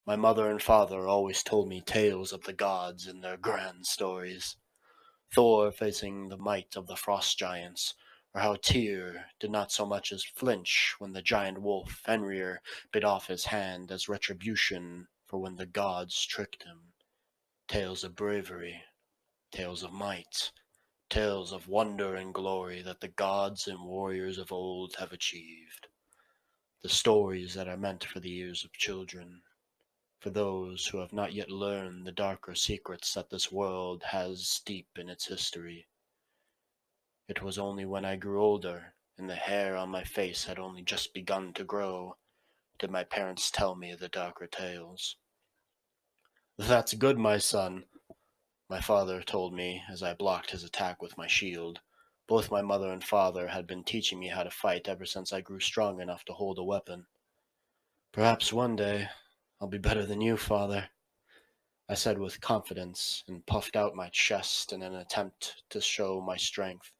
My mother and father always told me tales of the gods and their grand stories. Thor facing the might of the frost giants, or how Tyr did not so much as flinch when the giant wolf Fenrir bit off his hand as retribution for when the gods tricked him. Tales of bravery, tales of might, tales of wonder and glory that the gods and warriors of old have achieved. The stories that are meant for the ears of children, for those who have not yet learned the darker secrets that this world has deep in its history. It was only when I grew older, and the hair on my face had only just begun to grow, did my parents tell me the darker tales. "That's good, my son," my father told me as I blocked his attack with my shield. Both my mother and father had been teaching me how to fight ever since I grew strong enough to hold a weapon. "Perhaps one day I'll be better than you, father," I said with confidence and puffed out my chest in an attempt to show my strength.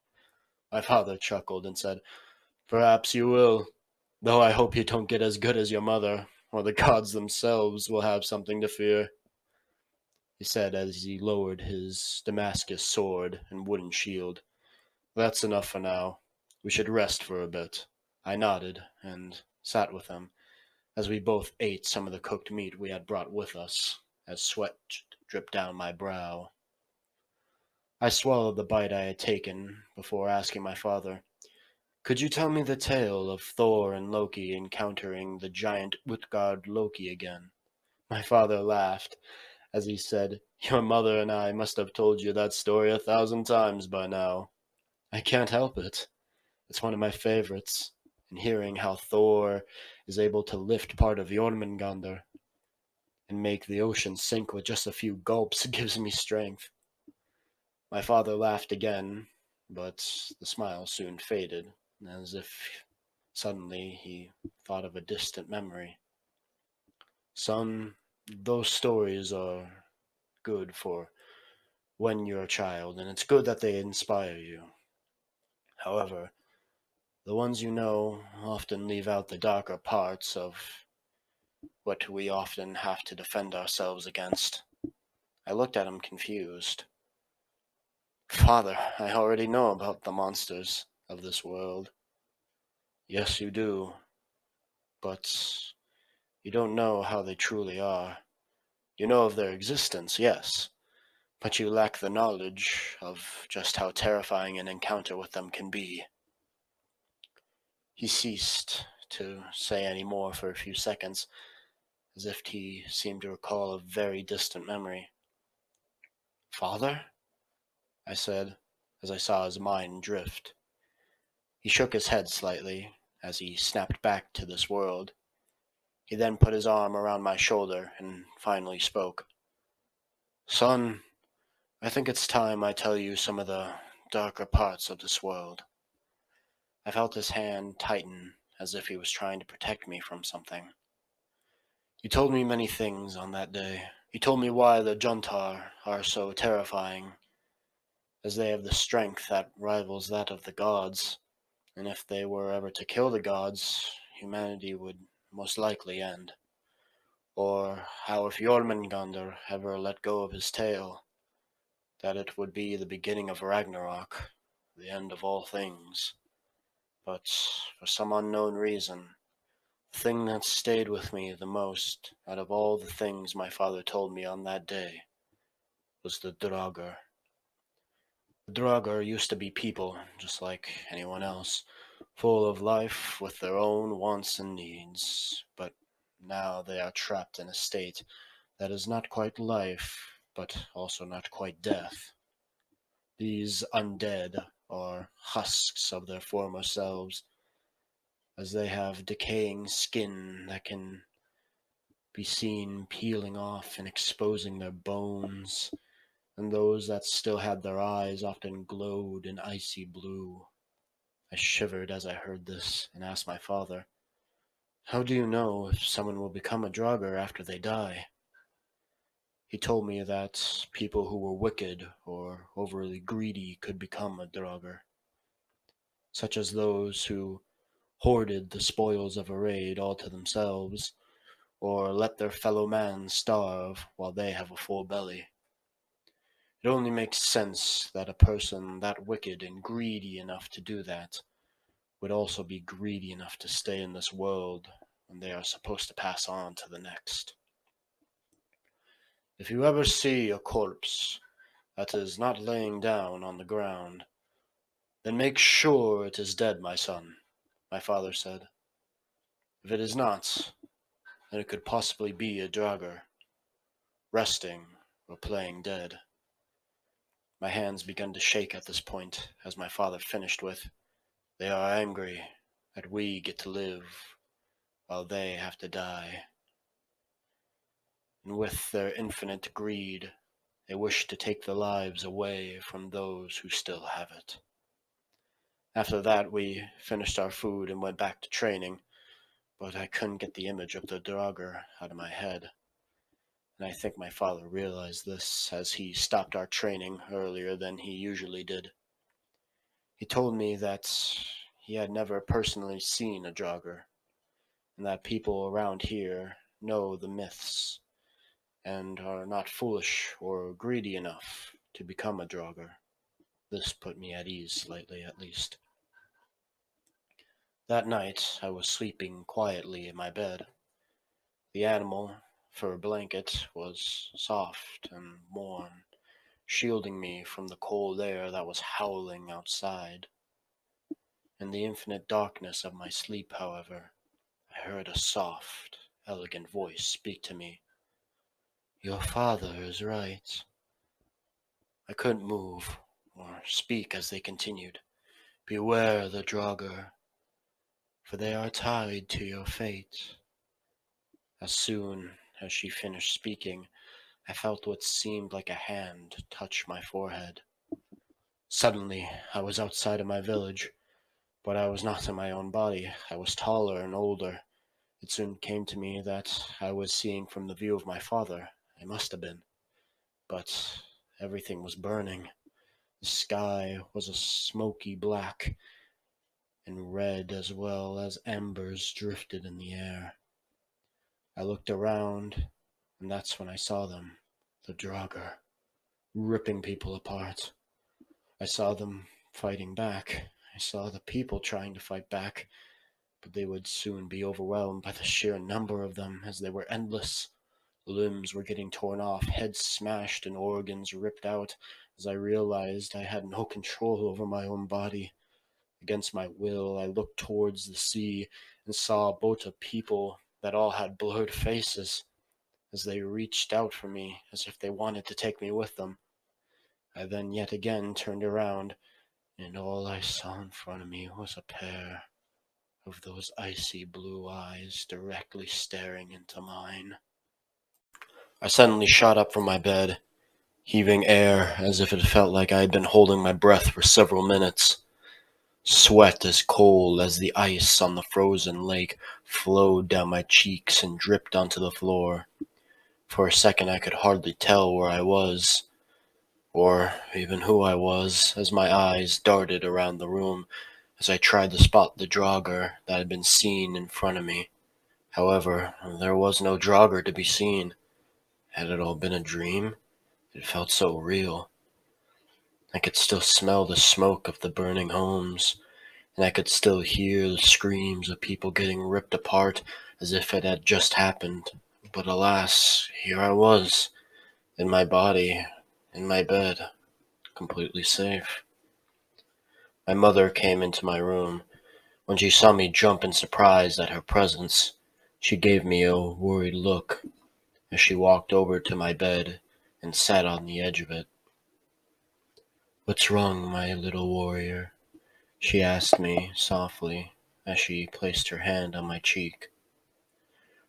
My father chuckled and said, "Perhaps you will, though I hope you don't get as good as your mother, or the gods themselves will have something to fear," he said as he lowered his Damascus sword and wooden shield. "That's enough for now. We should rest for a bit." I nodded and sat with him as we both ate some of the cooked meat we had brought with us, as sweat dripped down my brow. I swallowed the bite I had taken before asking my father, "Could you tell me the tale of Thor and Loki encountering the giant Utgard Loki again?" My father laughed as he said, "Your mother and I must have told you that story 1,000 times by now." "I can't help it. It's one of my favorites, and hearing how Thor is able to lift part of Jormungandr and make the ocean sink with just a few gulps gives me strength." My father laughed again, but the smile soon faded, as if suddenly he thought of a distant memory. "Son, those stories are good for when you're a child, and it's good that they inspire you. However, the ones you know often leave out the darker parts of what we often have to defend ourselves against." I looked at him confused. "Father, I already know about the monsters of this world." "Yes, you do, but you don't know how they truly are. You know of their existence, yes, but you lack the knowledge of just how terrifying an encounter with them can be." He ceased to say any more for a few seconds, as if he seemed to recall a very distant memory. "Father?" I said, as I saw his mind drift. He shook his head slightly, as he snapped back to this world. He then put his arm around my shoulder and finally spoke. "Son, I think it's time I tell you some of the darker parts of this world." I felt his hand tighten, as if he was trying to protect me from something. "You told me many things on that day. You told me why the Juntar are so terrifying, as they have the strength that rivals that of the gods, and if they were ever to kill the gods, humanity would most likely end. Or how if Jormungandr ever let go of his tail, that it would be the beginning of Ragnarok, the end of all things. But for some unknown reason, the thing that stayed with me the most out of all the things my father told me on that day was the Draugr. The Draugr used to be people, just like anyone else, full of life with their own wants and needs, but now they are trapped in a state that is not quite life, but also not quite death. These undead are husks of their former selves, as they have decaying skin that can be seen peeling off and exposing their bones, and those that still had their eyes often glowed an icy blue. I shivered as I heard this and asked my father, "How do you know if someone will become a Draugr after they die?" He told me that people who were wicked or overly greedy could become a Draugr, such as those who hoarded the spoils of a raid all to themselves, or let their fellow man starve while they have a full belly. It only makes sense that a person that wicked and greedy enough to do that would also be greedy enough to stay in this world when they are supposed to pass on to the next. If you ever see a corpse that is not laying down on the ground, then make sure it is dead, my son, my father said. If it is not, then it could possibly be a Draugr, resting or playing dead. My hands began to shake at this point as my father finished with, "They are angry that we get to live while they have to die. And with their infinite greed, they wish to take the lives away from those who still have it." After that, we finished our food and went back to training, but I couldn't get the image of the Draugr out of my head. And I think my father realized this as he stopped our training earlier than he usually did. He told me that he had never personally seen a Draugr, and that people around here know the myths and are not foolish or greedy enough to become a Draugr. This put me at ease slightly, at least. That night, I was sleeping quietly in my bed. The animal fur blanket was soft and warm, shielding me from the cold air that was howling outside. In the infinite darkness of my sleep, however, I heard a soft, elegant voice speak to me. "Your father is right." I couldn't move or speak as they continued. "Beware the Draugr, for they are tied to your fate." As soon as she finished speaking, I felt what seemed like a hand touch my forehead. Suddenly, I was outside of my village, but I was not in my own body. I was taller and older. It soon came to me that I was seeing from the view of my father. I must have been. But everything was burning. The sky was a smoky black, and red as well as embers drifted in the air. I looked around, and that's when I saw them, the Draugr, ripping people apart. I saw them fighting back. I saw the people trying to fight back, but they would soon be overwhelmed by the sheer number of them, as they were endless. Limbs were getting torn off, heads smashed, and organs ripped out, as I realized I had no control over my own body. Against my will, I looked towards the sea and saw a boat of people that all had blurred faces, as they reached out for me as if they wanted to take me with them. I then yet again turned around, and all I saw in front of me was a pair of those icy blue eyes directly staring into mine. I suddenly shot up from my bed, heaving air as if it felt like I had been holding my breath for several minutes. Sweat as cold as the ice on the frozen lake flowed down my cheeks and dripped onto the floor. For a second I could hardly tell where I was, or even who I was, as my eyes darted around the room as I tried to spot the Draugr that had been seen in front of me. However, there was no Draugr to be seen. Had it all been a dream? It felt so real. I could still smell the smoke of the burning homes, and I could still hear the screams of people getting ripped apart as if it had just happened. But alas, here I was, in my body, in my bed, completely safe. My mother came into my room. When she saw me jump in surprise at her presence, she gave me a worried look as she walked over to my bed and sat on the edge of it. "What's wrong, my little warrior?" she asked me softly as she placed her hand on my cheek.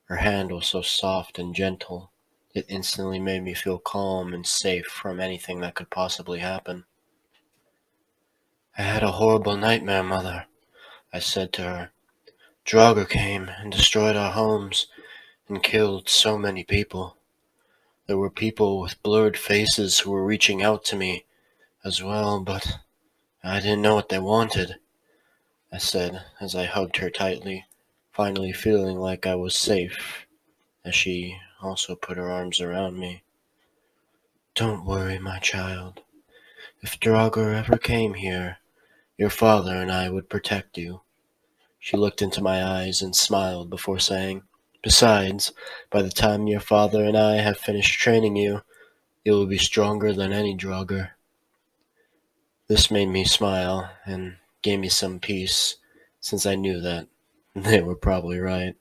Her hand was so soft and gentle, it instantly made me feel calm and safe from anything that could possibly happen. "I had a horrible nightmare, Mother," I said to her. "Draugr came and destroyed our homes and killed so many people. There were people with blurred faces who were reaching out to me as well, but I didn't know what they wanted," I said as I hugged her tightly, finally feeling like I was safe as she also put her arms around me. "Don't worry, my child. If Draugr ever came here, your father and I would protect you." She looked into my eyes and smiled before saying, "Besides, by the time your father and I have finished training you, you will be stronger than any Draugr." This made me smile and gave me some peace, since I knew that they were probably right.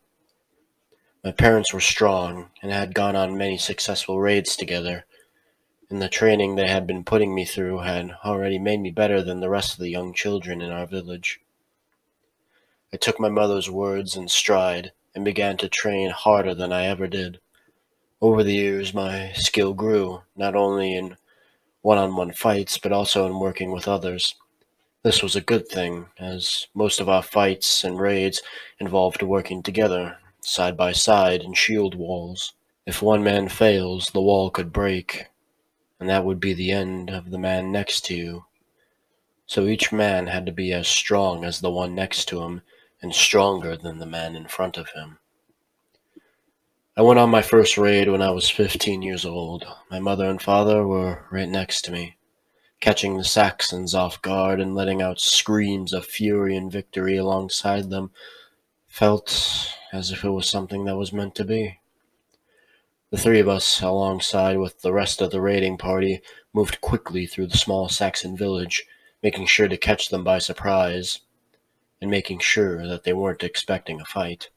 My parents were strong and had gone on many successful raids together, and the training they had been putting me through had already made me better than the rest of the young children in our village. I took my mother's words in stride and began to train harder than I ever did. Over the years, my skill grew, not only in one-on-one fights, but also in working with others. This was a good thing, as most of our fights and raids involved working together, side by side in shield walls. If one man fails, the wall could break, and that would be the end of the man next to you. So each man had to be as strong as the one next to him, and stronger than the man in front of him. I went on my first raid when I was 15 years old. My mother and father were right next to me, catching the Saxons off guard and letting out screams of fury and victory alongside them felt as if it was something that was meant to be. The three of us, alongside with the rest of the raiding party, moved quickly through the small Saxon village, making sure to catch them by surprise, and making sure that they weren't expecting a fight.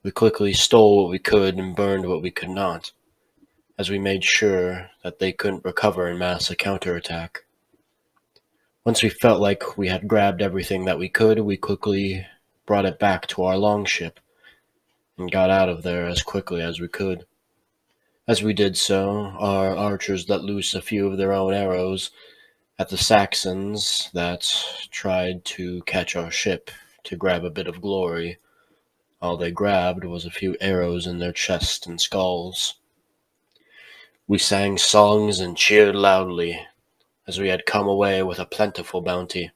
We quickly stole what we could and burned what we could not, as we made sure that they couldn't recover and mass a counterattack. Once we felt like we had grabbed everything that we could, we quickly brought it back to our longship and got out of there as quickly as we could. As we did so, our archers let loose a few of their own arrows at the Saxons that tried to catch our ship to grab a bit of glory. All they grabbed was a few arrows in their chests and skulls. We sang songs and cheered loudly, as we had come away with a plentiful bounty.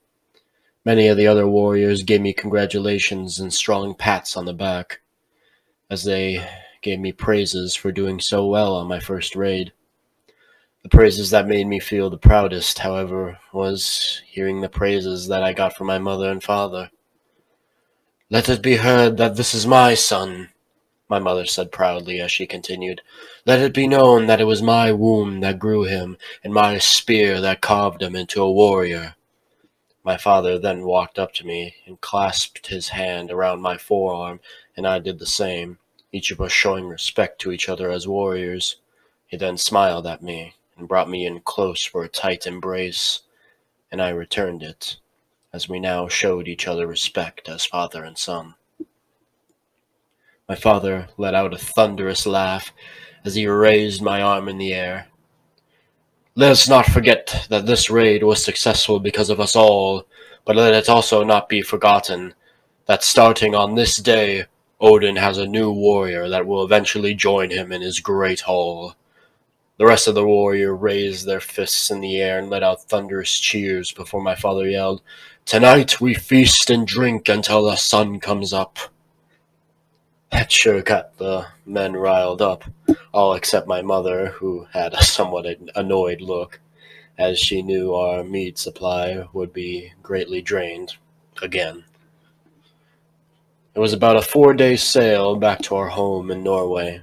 Many of the other warriors gave me congratulations and strong pats on the back, as they gave me praises for doing so well on my first raid. The praises that made me feel the proudest, however, was hearing the praises that I got from my mother and father. "Let it be heard that this is my son," my mother said proudly as she continued. "Let it be known that it was my womb that grew him, and my spear that carved him into a warrior." My father then walked up to me and clasped his hand around my forearm, and I did the same, each of us showing respect to each other as warriors. He then smiled at me and brought me in close for a tight embrace, and I returned it, as we now showed each other respect as father and son. My father let out a thunderous laugh as he raised my arm in the air. "Let's not forget that this raid was successful because of us all, but let it also not be forgotten that starting on this day, Odin has a new warrior that will eventually join him in his great hall." The rest of the warrior raised their fists in the air and let out thunderous cheers before my father yelled, "Tonight we feast and drink until the sun comes up." That sure got the men riled up, all except my mother, who had a somewhat annoyed look, as she knew our meat supply would be greatly drained again. It was about a 4-day sail back to our home in Norway,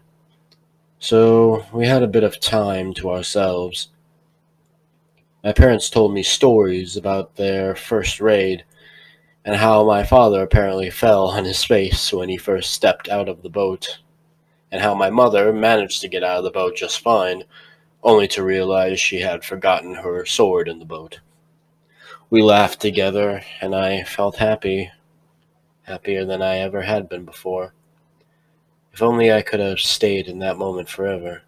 so we had a bit of time to ourselves. My parents told me stories about their first raid, and how my father apparently fell on his face when he first stepped out of the boat, and how my mother managed to get out of the boat just fine, only to realize she had forgotten her sword in the boat. We laughed together, and I felt happy, happier than I ever had been before. If only I could have stayed in that moment forever.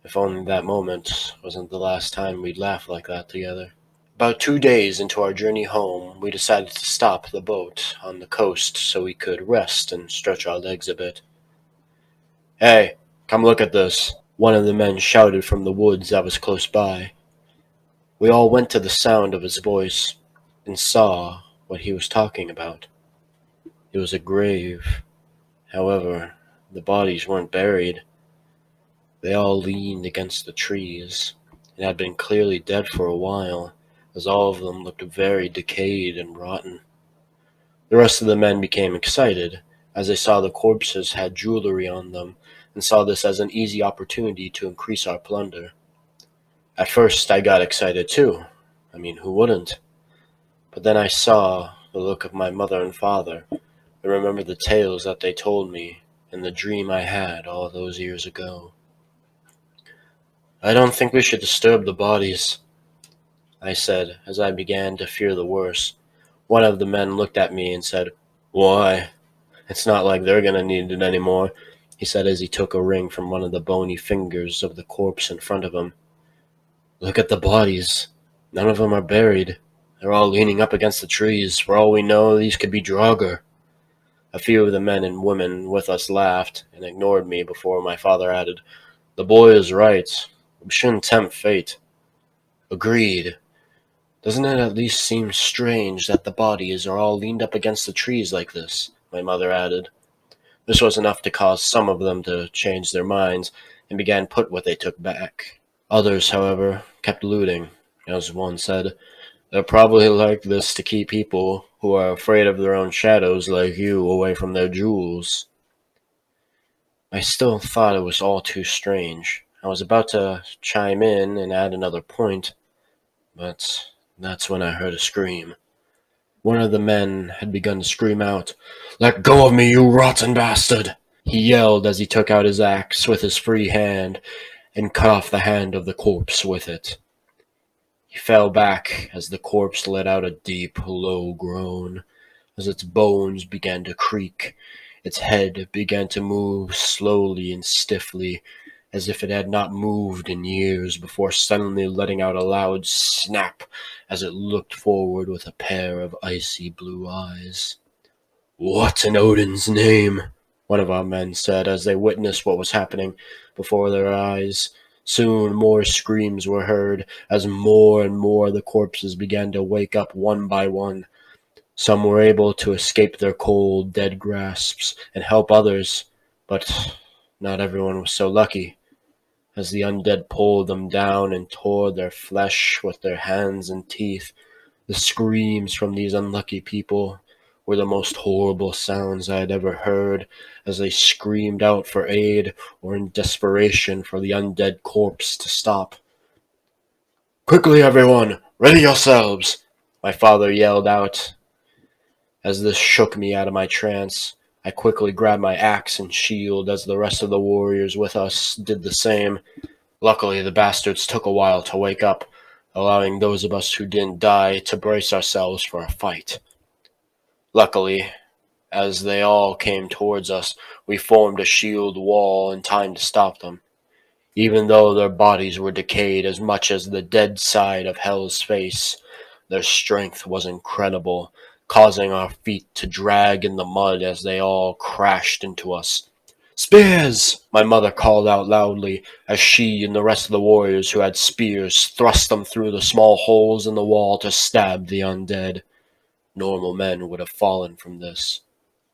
If only that moment wasn't the last time we'd laugh like that together. About 2 days into our journey home, we decided to stop the boat on the coast so we could rest and stretch our legs a bit. "Hey, come look at this," one of the men shouted from the woods that was close by. We all went to the sound of his voice and saw what he was talking about. It was a grave. However, The bodies weren't buried. They all leaned against the trees, and had been clearly dead for a while, as all of them looked very decayed and rotten. The rest of the men became excited, as they saw the corpses had jewelry on them, and saw this as an easy opportunity to increase our plunder. At first I got excited too. I mean, who wouldn't? But then I saw the look of my mother and father, and remembered the tales that they told me, and the dream I had all those years ago. "I don't think we should disturb the bodies," I said, as I began to fear the worst. One of the men looked at me and said, "Why? It's not like they're gonna need it anymore," he said as he took a ring from one of the bony fingers of the corpse in front of him. "Look at the bodies. None of them are buried. They're all leaning up against the trees. For all we know, these could be Draugr." A few of the men and women with us laughed and ignored me before my father added, "The boy is right. We shouldn't tempt fate." "Agreed. Doesn't it at least seem strange that the bodies are all leaned up against the trees like this?" my mother added. This was enough to cause some of them to change their minds and began put what they took back. Others, however, kept looting. As one said, "They're probably like this to keep people who are afraid of their own shadows like you away from their jewels." I still thought it was all too strange. I was about to chime in and add another point, but that's when I heard a scream. One of the men had begun to scream out, "Let go of me, you rotten bastard!" He yelled as he took out his axe with his free hand and cut off the hand of the corpse with it. He fell back as the corpse let out a deep, low groan. As its bones began to creak, its head began to move slowly and stiffly, as if it had not moved in years, before suddenly letting out a loud snap as it looked forward with a pair of icy blue eyes. "What in Odin's name?" one of our men said as they witnessed what was happening before their eyes. Soon more screams were heard, as more and more the corpses began to wake up one by one. Some were able to escape their cold, dead grasps and help others, but not everyone was so lucky, as the undead pulled them down and tore their flesh with their hands and teeth. The screams from these unlucky people were the most horrible sounds I had ever heard, as they screamed out for aid or in desperation for the undead corpse to stop. "Quickly, everyone! Ready yourselves!" my father yelled out. As this shook me out of my trance, I quickly grabbed my axe and shield as the rest of the warriors with us did the same. Luckily, the bastards took a while to wake up, allowing those of us who didn't die to brace ourselves for a fight. Luckily, as they all came towards us, we formed a shield wall in time to stop them. Even though their bodies were decayed as much as the dead side of Hell's face, their strength was incredible, causing our feet to drag in the mud as they all crashed into us. "Spears!" my mother called out loudly, as she and the rest of the warriors who had spears thrust them through the small holes in the wall to stab the undead. Normal men would have fallen from this,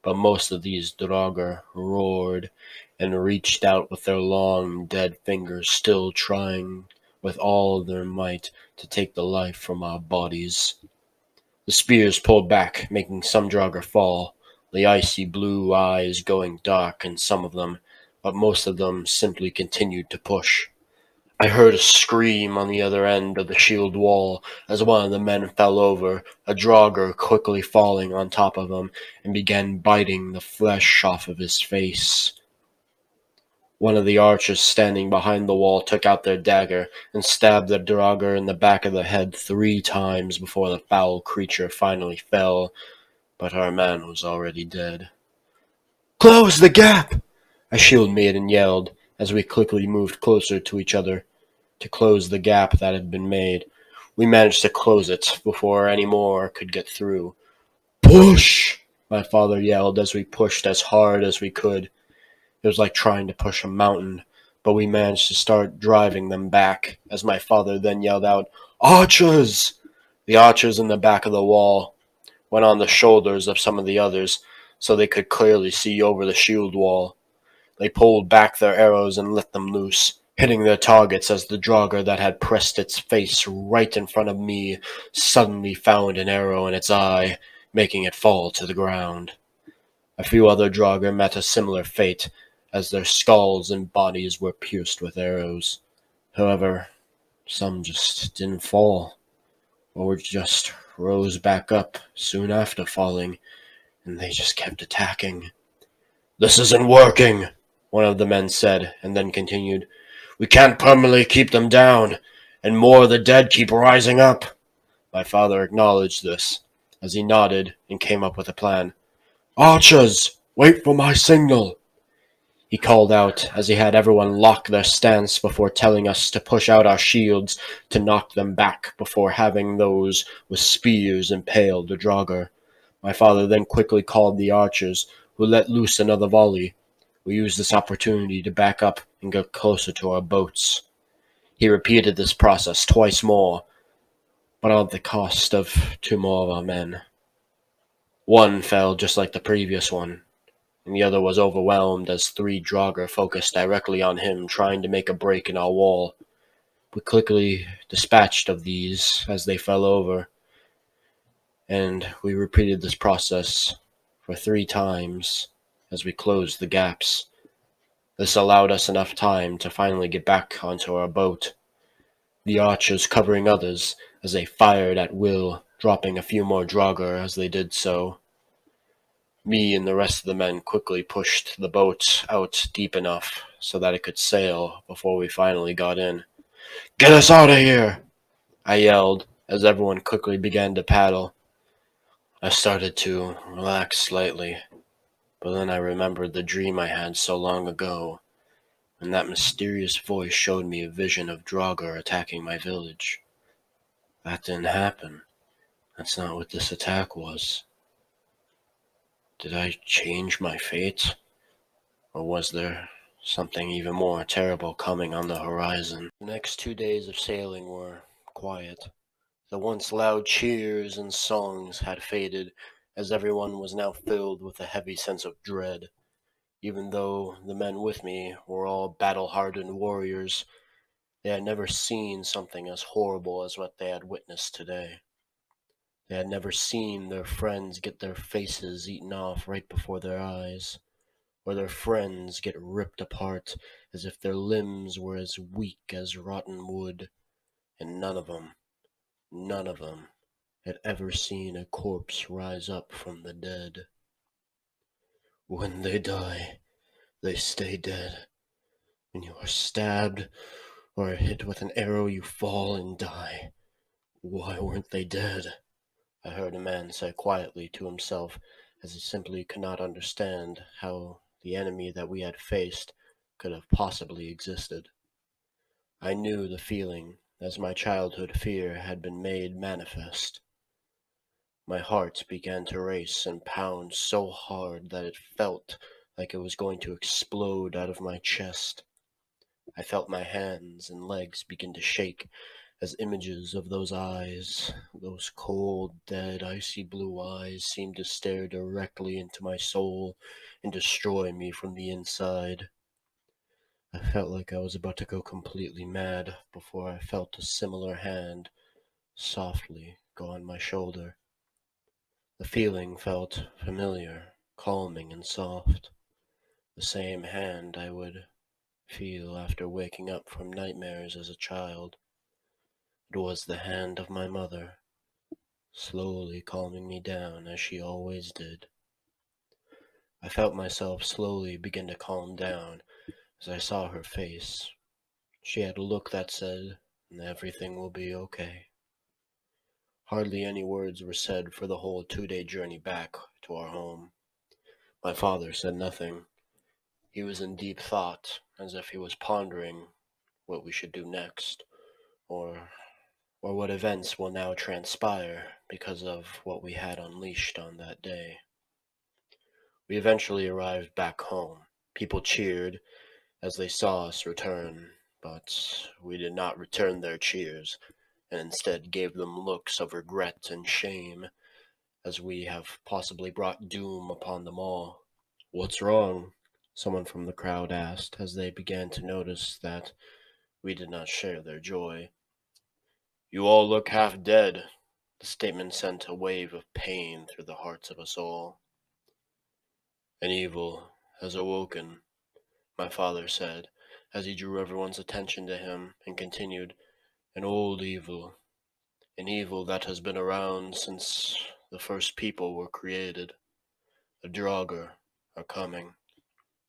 but most of these Draugr roared and reached out with their long, dead fingers, still trying with all their might to take the life from our bodies. The spears pulled back, making some Draugr fall, the icy blue eyes going dark in some of them, but most of them simply continued to push. I heard a scream on the other end of the shield wall as one of the men fell over, a Draugr quickly falling on top of him, and began biting the flesh off of his face. One of the archers standing behind the wall took out their dagger and stabbed the Draugr in the back of the head 3 times before the foul creature finally fell, but our man was already dead. "Close the gap!" a shield maiden yelled as we quickly moved closer to each other to close the gap that had been made. We managed to close it before any more could get through. "Push!" my father yelled as we pushed as hard as we could. It was like trying to push a mountain, but we managed to start driving them back, as my father then yelled out, "Archers!" The archers in the back of the wall went on the shoulders of some of the others, so they could clearly see over the shield wall. They pulled back their arrows and let them loose, hitting their targets as the Draugr that had pressed its face right in front of me suddenly found an arrow in its eye, making it fall to the ground. A few other Draugr met a similar fate, as their skulls and bodies were pierced with arrows. However, some just didn't fall, or just rose back up soon after falling, and they just kept attacking. "This isn't working," one of the men said, and then continued, "We can't permanently keep them down, and more of the dead keep rising up." My father acknowledged this, as he nodded and came up with a plan. "Archers, wait for my signal," he called out, as he had everyone lock their stance before telling us to push out our shields to knock them back before having those with spears impale the Draugr. My father then quickly called the archers, who let loose another volley. We used this opportunity to back up and get closer to our boats. He repeated this process twice more, but at the cost of two more of our men. One fell just like the previous one, and the other was overwhelmed as three Draugr focused directly on him, trying to make a break in our wall. We quickly dispatched of these as they fell over, and we repeated this process for 3 times as we closed the gaps. This allowed us enough time to finally get back onto our boat, the archers covering others as they fired at will, dropping a few more Draugr as they did so. Me and the rest of the men quickly pushed the boat out deep enough so that it could sail before we finally got in. "Get us out of here!" I yelled as everyone quickly began to paddle. I started to relax slightly, but then I remembered the dream I had so long ago, and that mysterious voice showed me a vision of Draugr attacking my village. That didn't happen. That's not what this attack was. Did I change my fate? Or was there something even more terrible coming on the horizon? The next 2 days of sailing were quiet. The once loud cheers and songs had faded, as everyone was now filled with a heavy sense of dread. Even though the men with me were all battle-hardened warriors, they had never seen something as horrible as what they had witnessed today. They had never seen their friends get their faces eaten off right before their eyes, or their friends get ripped apart as if their limbs were as weak as rotten wood, and none of them, had ever seen a corpse rise up from the dead. When they die, they stay dead. When you are stabbed or hit with an arrow, you fall and die. Why weren't they dead? I heard a man say quietly to himself, as he simply could not understand how the enemy that we had faced could have possibly existed. I knew the feeling, as my childhood fear had been made manifest. My heart began to race and pound so hard that it felt like it was going to explode out of my chest. I felt my hands and legs begin to shake as images of those eyes, those cold, dead, icy blue eyes, seemed to stare directly into my soul and destroy me from the inside. I felt like I was about to go completely mad before I felt a similar hand softly go on my shoulder. The feeling felt familiar, calming and soft. The same hand I would feel after waking up from nightmares as a child. It was the hand of my mother, slowly calming me down as she always did. I felt myself slowly begin to calm down as I saw her face. She had a look that said, "Everything will be okay." Hardly any words were said for the whole 2-day journey back to our home. My father said nothing. He was in deep thought, as if he was pondering what we should do next, or what events will now transpire because of what we had unleashed on that day. We eventually arrived back home. People cheered as they saw us return, but we did not return their cheers, and instead gave them looks of regret and shame, as we have possibly brought doom upon them all. "What's wrong?" Someone from the crowd asked as they began to notice that we did not share their joy. You all look half dead. The statement sent a wave of pain through the hearts of us all. An evil has awoken, my father said, as he drew everyone's attention to him and continued, an old evil, an evil that has been around since the first people were created. The Draugr are coming.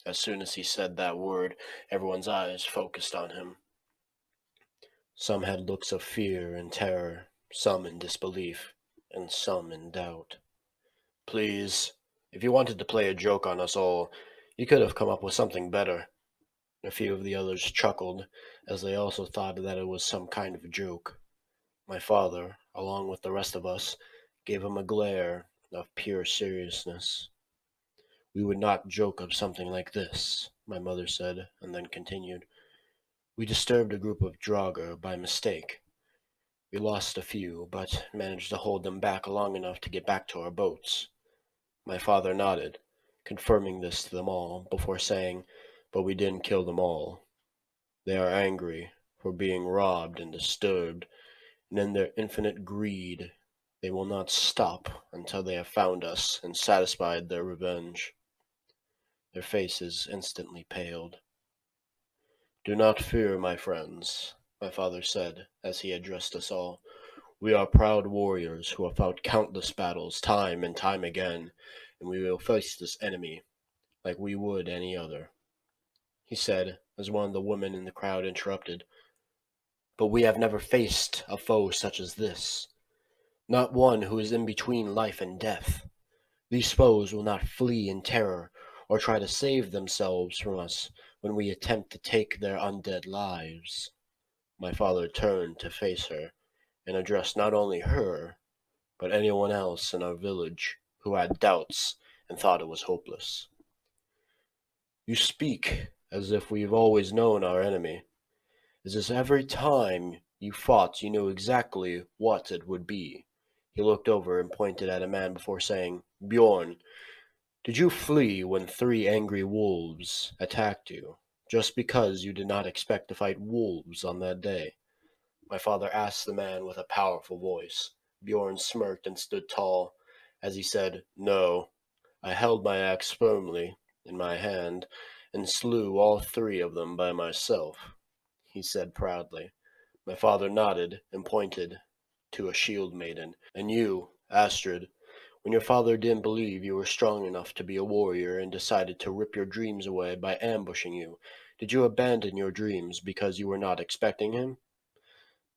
As soon as he said that word, everyone's eyes focused on him. Some had looks of fear and terror, some in disbelief, and some in doubt. Please, if you wanted to play a joke on us all, you could have come up with something better. A few of the others chuckled, as they also thought that it was some kind of joke. My father, along with the rest of us, gave him a glare of pure seriousness. We would not joke of something like this, my mother said, and then continued. We disturbed a group of Draugr by mistake. We lost a few, but managed to hold them back long enough to get back to our boats. My father nodded, confirming this to them all, before saying, but we didn't kill them all. They are angry for being robbed and disturbed, and in their infinite greed, they will not stop until they have found us and satisfied their revenge. Their faces instantly paled. Do not fear, my friends, my father said, as he addressed us all. We are proud warriors who have fought countless battles time and time again, and we will face this enemy like we would any other. He said, as one of the women in the crowd interrupted. But we have never faced a foe such as this. Not one who is in between life and death. These foes will not flee in terror or try to save themselves from us when we attempt to take their undead lives. My father turned to face her and addressed not only her, but anyone else in our village who had doubts and thought it was hopeless. You speak as if we've always known our enemy, as if every time you fought you knew exactly what it would be. He looked over and pointed at a man before saying, Bjorn, did you flee when 3 angry wolves attacked you, just because you did not expect to fight wolves on that day? My father asked the man with a powerful voice. Bjorn smirked and stood tall, as he said, No, I held my axe firmly in my hand and slew all 3 of them by myself, he said proudly. My father nodded and pointed to a shield maiden. And you, Astrid, when your father didn't believe you were strong enough to be a warrior and decided to rip your dreams away by ambushing you, did you abandon your dreams because you were not expecting him?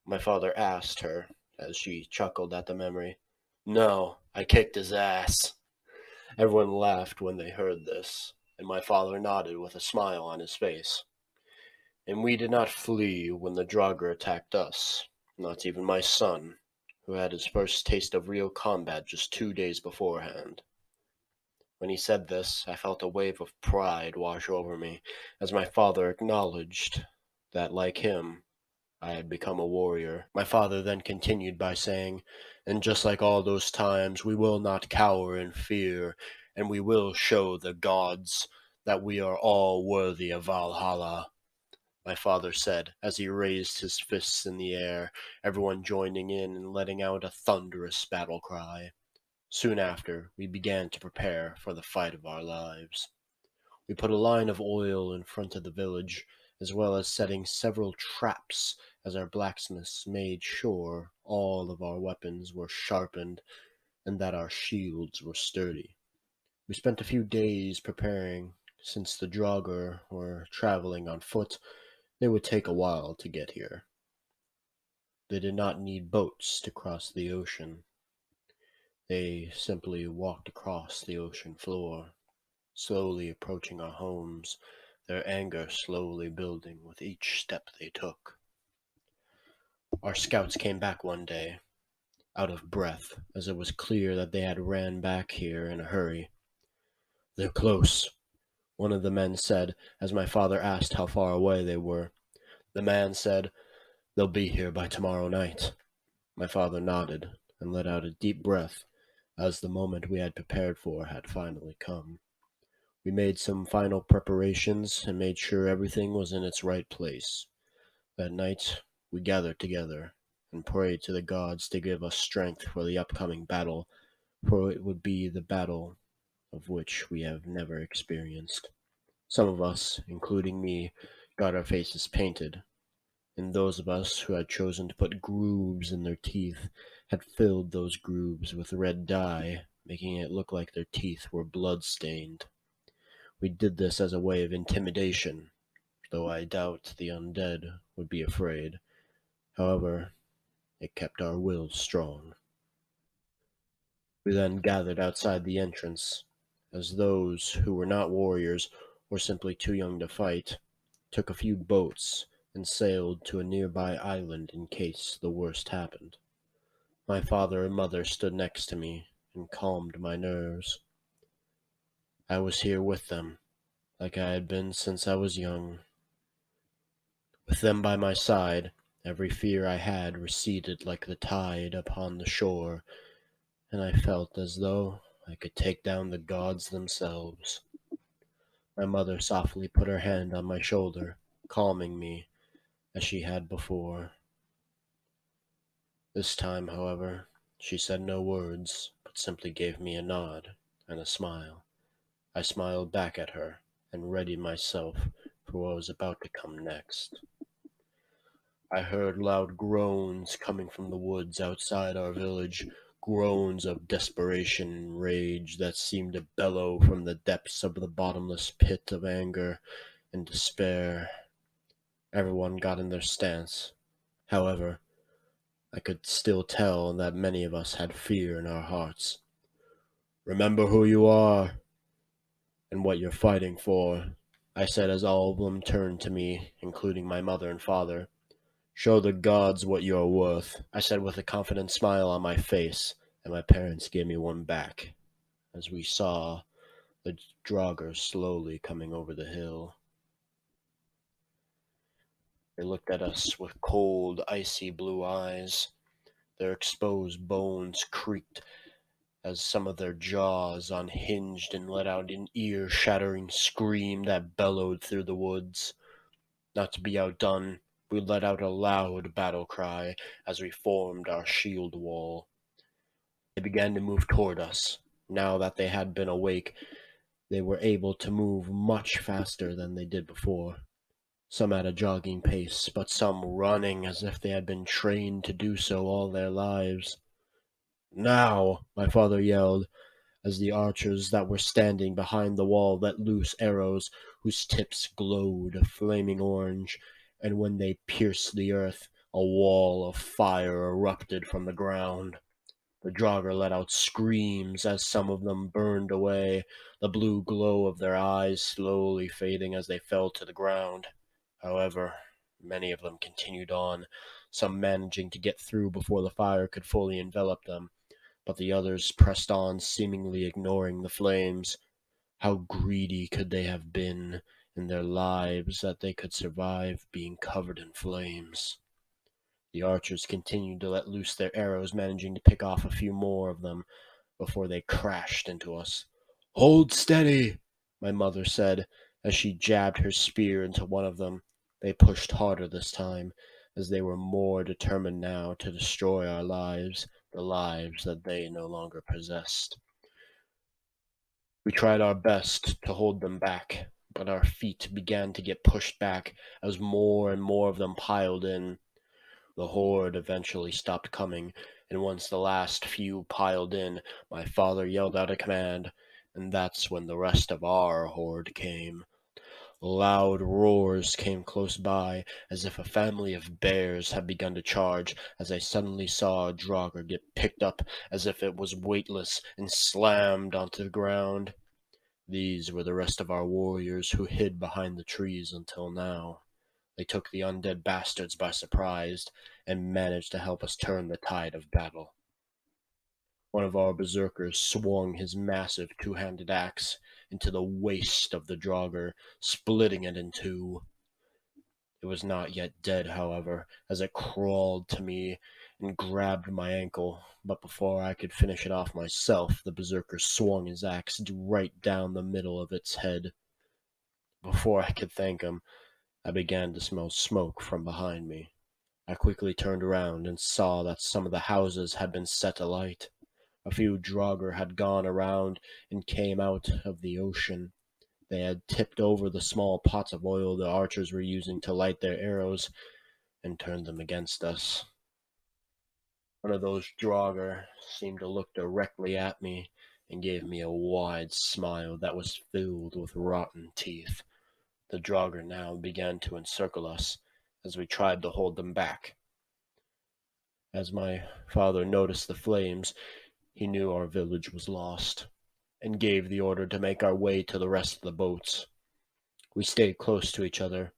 My father asked her, as she chuckled at the memory. No, I kicked his ass. Everyone laughed when they heard this, and my father nodded with a smile on his face. And we did not flee when the Draugr attacked us, not even my son, who had his first taste of real combat just 2 days beforehand. When he said this, I felt a wave of pride wash over me, as my father acknowledged that, like him, I had become a warrior. My father then continued by saying, and just like all those times, we will not cower in fear, and we will show the gods that we are all worthy of Valhalla. My father said, as he raised his fists in the air, everyone joining in and letting out a thunderous battle cry. Soon after, we began to prepare for the fight of our lives. We put a line of oil in front of the village, as well as setting several traps, as our blacksmiths made sure all of our weapons were sharpened and that our shields were sturdy. We spent a few days preparing. Since the Draugr were traveling on foot, they would take a while to get here. They did not need boats to cross the ocean. They simply walked across the ocean floor, slowly approaching our homes, their anger slowly building with each step they took. Our scouts came back one day, out of breath, as it was clear that they had ran back here in a hurry. They're close, one of the men said, as my father asked how far away they were. The man said, They'll be here by tomorrow night. My father nodded and let out a deep breath, as the moment we had prepared for had finally come. We made some final preparations and made sure everything was in its right place. That night, we gathered together and prayed to the gods to give us strength for the upcoming battle, for it would be the battle of which we have never experienced. Some of us, including me, got our faces painted, and those of us who had chosen to put grooves in their teeth had filled those grooves with red dye, making it look like their teeth were blood-stained. We did this as a way of intimidation, though I doubt the undead would be afraid. However, it kept our wills strong. We then gathered outside the entrance, as those who were not warriors or simply too young to fight took a few boats and sailed to a nearby island in case the worst happened. My father and mother stood next to me and calmed my nerves. I was here with them, like I had been since I was young. With them by my side, every fear I had receded like the tide upon the shore, and I felt as though I could take down the gods themselves. My mother softly put her hand on my shoulder, calming me as she had before. This time, however, she said no words, but simply gave me a nod and a smile. I smiled back at her and readied myself for what was about to come next. I heard loud groans coming from the woods outside our village, groans of desperation and rage that seemed to bellow from the depths of the bottomless pit of anger and despair. Everyone got in their stance. However, I could still tell that many of us had fear in our hearts. "Remember who you are and what you're fighting for," I said as all of them turned to me, including my mother and father. "Show the gods what you're worth," I said with a confident smile on my face, and my parents gave me one back as we saw the Draugr slowly coming over the hill. They looked at us with cold, icy blue eyes. Their exposed bones creaked as some of their jaws unhinged and let out an ear-shattering scream that bellowed through the woods. Not to be outdone, we let out a loud battle cry as we formed our shield wall. They began to move toward us. Now that they had been awake, they were able to move much faster than they did before. Some at a jogging pace, but some running as if they had been trained to do so all their lives. "Now!" my father yelled, as the archers that were standing behind the wall let loose arrows whose tips glowed a flaming orange, and when they pierced the earth, a wall of fire erupted from the ground. The Draugr let out screams as some of them burned away, the blue glow of their eyes slowly fading as they fell to the ground. However, many of them continued on, some managing to get through before the fire could fully envelop them, but the others pressed on, seemingly ignoring the flames. How greedy could they have been in their lives that they could survive being covered in flames? The archers continued to let loose their arrows, managing to pick off a few more of them before they crashed into us. "Hold steady," my mother said as she jabbed her spear into one of them. They pushed harder this time, as they were more determined now to destroy our lives, the lives that they no longer possessed. We tried our best to hold them back, but our feet began to get pushed back as more and more of them piled in. The horde eventually stopped coming, and once the last few piled in, my father yelled out a command, and that's when the rest of our horde came. Loud roars came close by, as if a family of bears had begun to charge, as I suddenly saw a Draugr get picked up as if it was weightless and slammed onto the ground. These were the rest of our warriors who hid behind the trees until now. They took the undead bastards by surprise and managed to help us turn the tide of battle. One of our berserkers swung his massive two-handed axe into the waist of the Draugr, splitting it in two. It was not yet dead, however, as it crawled to me and grabbed my ankle, but before I could finish it off myself, the berserker swung his axe right down the middle of its head. Before I could thank him, I began to smell smoke from behind me. I quickly turned around and saw that some of the houses had been set alight. A few Draugr had gone around and came out of the ocean. They had tipped over the small pots of oil the archers were using to light their arrows and turned them against us. One of those Draugr seemed to look directly at me and gave me a wide smile that was filled with rotten teeth. The Draugr now began to encircle us as we tried to hold them back. As my father noticed the flames, he knew our village was lost and gave the order to make our way to the rest of the boats. We stayed close to each other,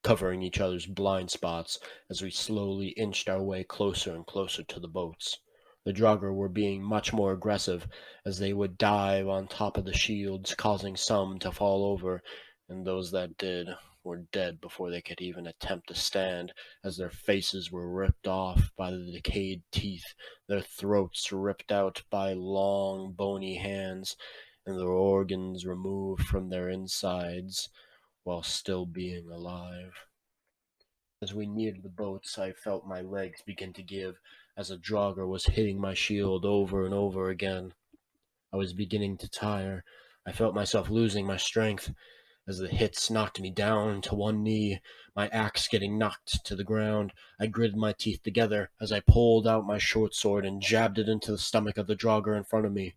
covering each other's blind spots as we slowly inched our way closer and closer to the boats. The Draugr were being much more aggressive, as they would dive on top of the shields, causing some to fall over, and those that did were dead before they could even attempt to stand, as their faces were ripped off by the decayed teeth, their throats ripped out by long, bony hands, and their organs removed from their insides while still being alive. As we neared the boats, I felt my legs begin to give as a Draugr was hitting my shield over and over again. I was beginning to tire. I felt myself losing my strength as the hits knocked me down to one knee, my axe getting knocked to the ground. I gritted my teeth together as I pulled out my short sword and jabbed it into the stomach of the Draugr in front of me.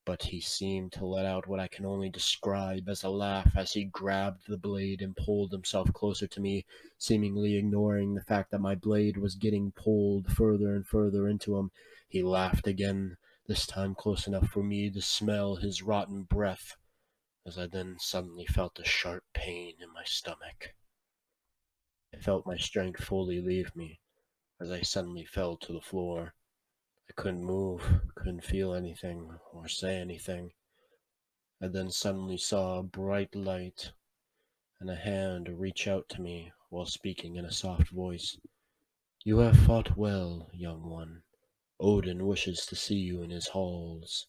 But he seemed to let out what I can only describe as a laugh as he grabbed the blade and pulled himself closer to me, seemingly ignoring the fact that my blade was getting pulled further and further into him. He laughed again, this time close enough for me to smell his rotten breath, as I then suddenly felt a sharp pain in my stomach. I felt my strength fully leave me as I suddenly fell to the floor. I couldn't move, couldn't feel anything or say anything. I then suddenly saw a bright light and a hand reach out to me while speaking in a soft voice. "You have fought well, young one. Odin wishes to see you in his halls,"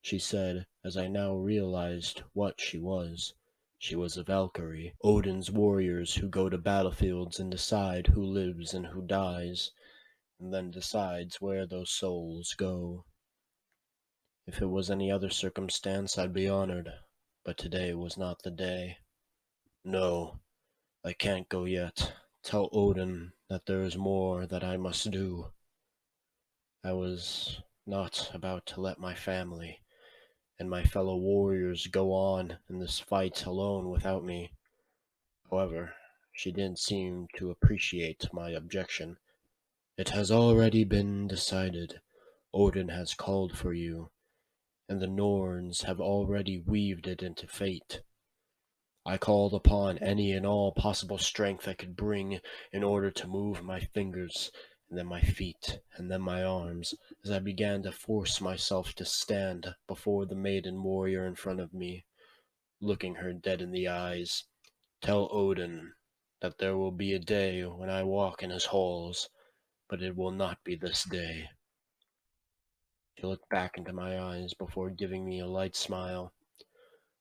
she said, as I now realized what she was. She was a Valkyrie, Odin's warriors who go to battlefields and decide who lives and who dies, and then decides where those souls go. If it was any other circumstance, I'd be honored, but today was not the day. "No, I can't go yet. Tell Odin that there is more that I must do." I was not about to let my family and my fellow warriors go on in this fight alone without me. However, she didn't seem to appreciate my objection. "It has already been decided. Odin has called for you, and the Norns have already weaved it into fate. I called upon any and all possible strength I could bring in order to move my fingers, and then my feet, and then my arms, as I began to force myself to stand before the maiden warrior in front of me, looking her dead in the eyes. "Tell Odin that there will be a day when I walk in his halls, but it will not be this day." She looked back into my eyes before giving me a light smile.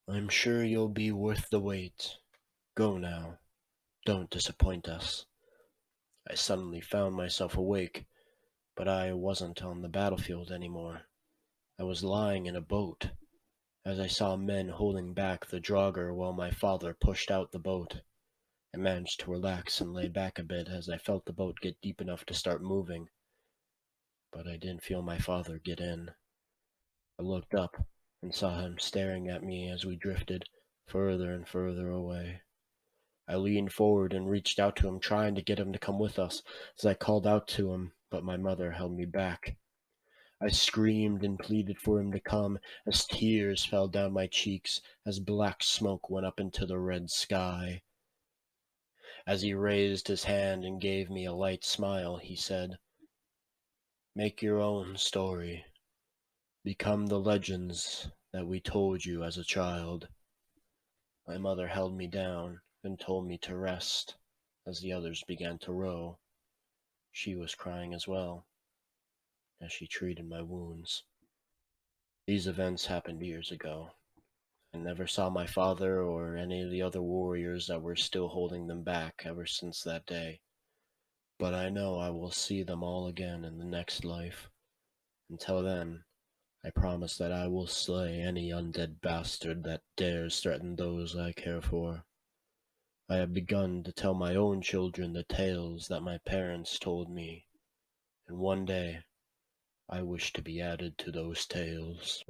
"I'm sure you'll be worth the wait. Go now. Don't disappoint us." I suddenly found myself awake, but I wasn't on the battlefield anymore. I was lying in a boat, as I saw men holding back the Draugr while my father pushed out the boat. I managed to relax and lay back a bit as I felt the boat get deep enough to start moving, but I didn't feel my father get in. I looked up and saw him staring at me as we drifted further and further away. I leaned forward and reached out to him, trying to get him to come with us, as I called out to him, but my mother held me back. I screamed and pleaded for him to come, as tears fell down my cheeks, as black smoke went up into the red sky. As he raised his hand and gave me a light smile, he said, "Make your own story. Become the legends that we told you as a child." My mother held me down and told me to rest, as the others began to row. She was crying as well, as she treated my wounds. These events happened years ago. I never saw my father or any of the other warriors that were still holding them back ever since that day. But I know I will see them all again in the next life. Until then, I promise that I will slay any undead bastard that dares threaten those I care for. I have begun to tell my own children the tales that my parents told me, and one day I wish to be added to those tales.